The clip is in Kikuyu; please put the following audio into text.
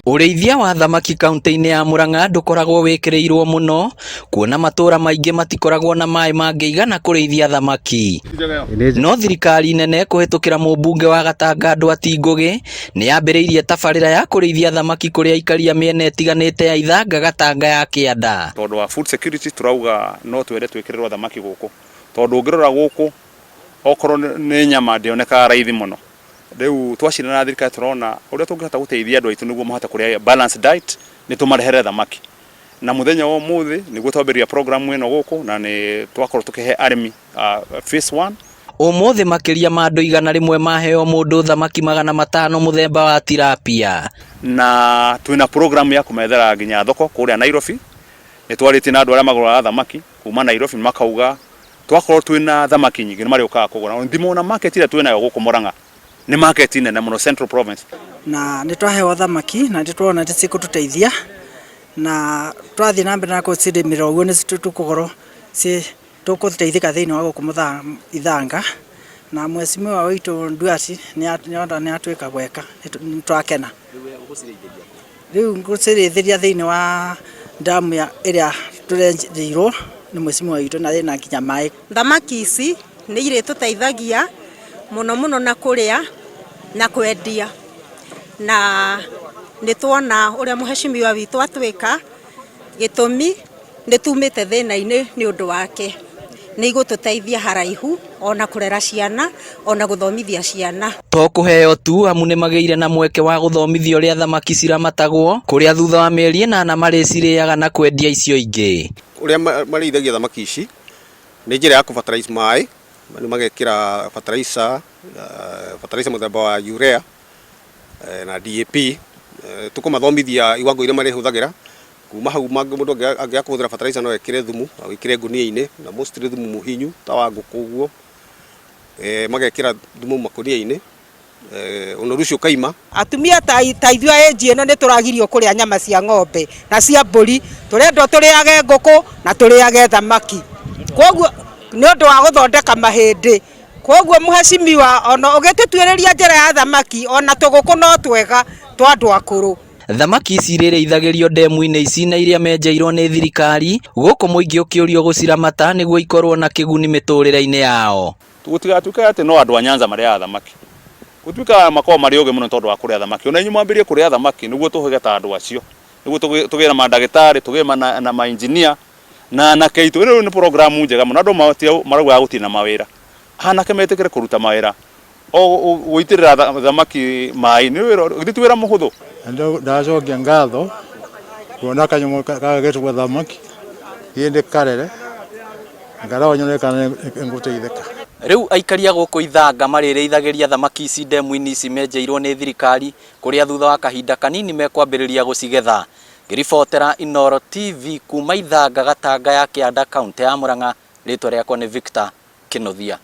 Ũrĩithia wa thamaki kaunti-inĩ ya Murang'a ndũkoragwo wĩkĩrĩirwo mũno, kuona matũra maingĩ matikoragwo na maĩ mangĩigana kũrĩithia thamaki. No thirikari nene kũhetũkĩra mũmbunge wa Gatanga Ndwati Ngũgĩ nĩ yambĩrĩirie tabarĩra ya kũrĩithia thamaki kũrĩ aikaria mĩena ĩtiganĩte ya ithanga Gatanga ya Kĩanda. Tondũ wa food security turauga no twende twĩkĩrĩrwo thamaki gũkũ, tondũ ũngĩrora gũkũ okorwo nĩ nyama ndĩonekaga raithi mũno. Rĩu twacira na thirikari turona ũrĩa tũngĩhota gũteithia andũ aitũ nĩguo mahote kũrĩa balanced diet nĩ tũmarehere thamaki. Na mũthenya wa ũmũthĩ nĩguo twambĩrĩria program ĩno gũkũ na nĩ twakorwo tũkĩhe arĩmi phase 1. Ũmũthĩ makĩria ma andũ 100 maheo mũndũ thamaki 500 mũthemba wa tilapia. Na twĩna program ya kũmethera nginya thoko kũrĩa Nairobi. Nĩ twarĩtie na andũ arĩa magũraga thamaki kuma Nairobi makauga twakorwo twĩna thamaki nyingĩ nĩ marĩũkaga kũgũra. Ndimona market ĩrĩa twĩnayo gũkũ Murang'a nĩ market nene mũno Central Province. Na nĩ twaheo thamaki na nĩ tũrona nĩ cikũtũteithia na twathiĩ na mbere na kũcirĩmĩra ũguo nĩ tũkũgorwo tũkũteithĩka thĩinĩ wa gũkũ ithanga, na mheshimiwa witũ Ndwati nĩ atuĩka gweka nĩ twakena. Rĩu ngũcirĩithĩria thĩinĩ wa damu ĩrĩa tũrenjeirwo nĩ mheshimiwa witũ na ĩna nginya maĩ. Thamaki ici nĩ irĩtũteithagia mũno na kũrĩa na kwendia, na nĩ tuona ũrĩa mheshimiwa witũ atwĩka gĩtũmi nĩ tumĩte thĩna-inĩ nĩ ũndũ wake. Nĩ igũtũteithia haraihu ona kũrera ciana ona gũthomithia ciana. To kũheo tu amu nĩ magĩire na mweke wa gũthomithio ũrĩa thamaki ciramatagwo, kũrĩa thutha wa mĩeri 8 marĩcirĩaga na kwendia icio ingĩ. Ũrĩa marĩithagia thamaki ici nĩ njĩra ya kũbataraitha maĩ, nĩ magekĩra fertilizer mũthemba wa urea na DAP. Tũkũmathomithia iwango iria marĩhũthagĩra. Kuma hau mũndũ angĩaga kũhũthĩra fertilizer no ekĩre thumu, wĩkĩre ngũnia-inĩ na mostly thumu mũhinyu ta wa ngũkũ ũguo. Magekĩra thumu makũnia-inĩ, ũnoru ũcio kaima. Atumia ta ithuĩ age ĩno nĩ tũragirio kũrĩa nyama cia ng'ombe na cia mbũri, tũrendwo tũrĩage ngũkũ na tũrĩage thamaki. Koguo nĩ ũndũ wa gũthondeka mahĩndĩ. Koguo mheshimiwa ona ũgĩtũtuĩrĩria njĩra ya thamaki ona tũgũkũ no twega twa andũ akũrũ. Thamaki ici irĩithagĩrio ndemu-inĩ ici na iria menjeirwo nĩ thirikari, gũkũ mũingĩ ũkĩũrio gũciramata nĩguo ikorwo na kĩguni mĩtũrĩre-inĩ yao. Gũtigatuĩke atĩ no andũ a Nyanza marĩaga thamaki. Gũtuĩka makorwo marĩ ũgĩ mũno tondũ wa kũrĩa thamaki. Ona inyuĩ mwambĩrĩrie kũrĩa thamaki nĩguo tũhĩge ta andũ acio. Nĩguo tũgĩe na mandagĩtarĩ, tũgĩe na mainjinia na anake aitũ. Rĩu nĩ program njega mũno. Andũ marauga gũtirĩ na mawĩra. Anake metĩkĩre kũruta mawĩra. O gũitĩrĩra thamaki maĩ nĩ wĩra mũhũthũ. Ndacokia ngatho kuona kanyamũ gagetwo thamaki gĩndĩ karere ngara nyone kana ngũteithĩka. Rĩu aikaria gũkũ ithanga marĩrĩithagĩria thamaki ici ndemu-inĩ ici menjeirwo nĩ thirikari, kũrĩa thutha wa kahinda kanini mekwambĩrĩria gũcigetha. Ngĩribotera Inooro TV kuma ithanga Gatanga ya Kĩanda kaunti ya Murang'a, rĩtwa rĩakwa nĩ Victor Kĩnothia.